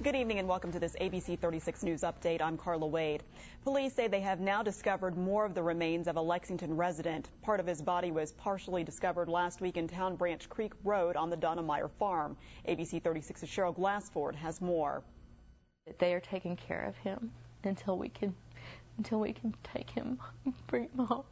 Good evening and welcome to this ABC 36 News Update. I'm Carla Wade. Police say they have now discovered more of the remains of a Lexington resident. Part of his body was partially discovered last week in Town Branch Creek Road on the Donnemeyer farm. ABC 36's Cheryl Glassford has more. They are taking care of him until we can take him, bring him home.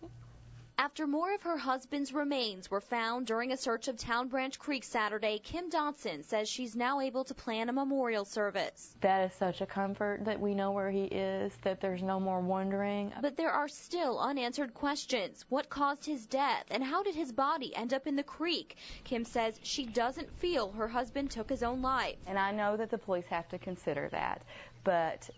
After more of her husband's remains were found during a search of Town Branch Creek Saturday, Kim Dotson says she's now able to plan a memorial service. That is such a comfort that we know where he is, that there's no more wondering. But there are still unanswered questions. What caused his death and how did his body end up in the creek? Kim says she doesn't feel her husband took his own life. And I know that the police have to consider that, but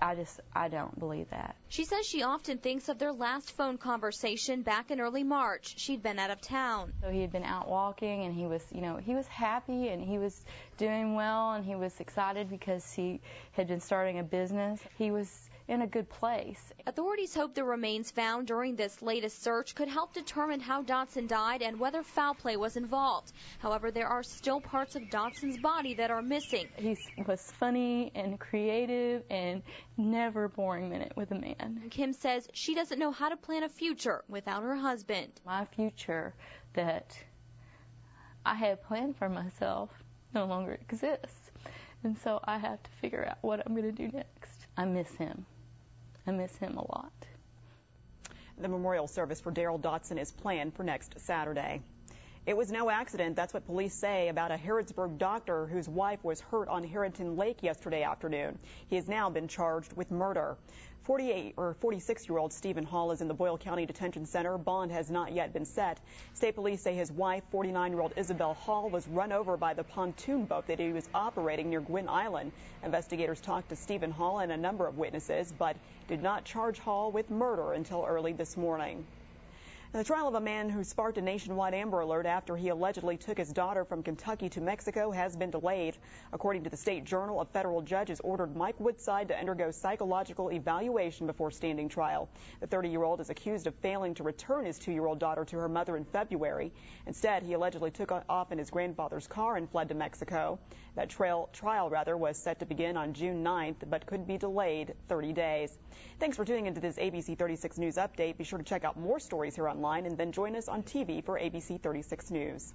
I don't believe that. She says she often thinks of their last phone conversation back in early March. She'd been out of town. So he had been out walking and he was happy and he was doing well and he was excited because he had been starting a business. He was in a good place. Authorities hope the remains found during this latest search could help determine how Dotson died and whether foul play was involved. However, there are still parts of Dotson's body that are missing. He was funny and creative and never a boring minute with a man. Kim says she doesn't know how to plan a future without her husband. My future that I had planned for myself no longer exists. And so I have to figure out what I'm going to do next. I miss him. I miss him a lot. The memorial service for Daryl Dotson is planned for next Saturday. It was no accident. That's what police say about a Harrodsburg doctor whose wife was hurt on Harrington Lake yesterday afternoon. He has now been charged with murder. 46-year-old Stephen Hall is in the Boyle County Detention Center. Bond has not yet been set. State police say his wife, 49-year-old Isabel Hall, was run over by the pontoon boat that he was operating near Gwynn Island. Investigators talked to Stephen Hall and a number of witnesses, but did not charge Hall with murder until early this morning. The trial of a man who sparked a nationwide Amber Alert after he allegedly took his daughter from Kentucky to Mexico has been delayed. According to the State Journal, a federal judge has ordered Mike Woodside to undergo psychological evaluation before standing trial. The 30-year-old is accused of failing to return his 2-year-old daughter to her mother in February. Instead, he allegedly took off in his grandfather's car and fled to Mexico. That trial was set to begin on June 9th, but could be delayed 30 days. Thanks for tuning into this ABC 36 News Update. Be sure to check out more stories here online and then join us on TV for ABC 36 News.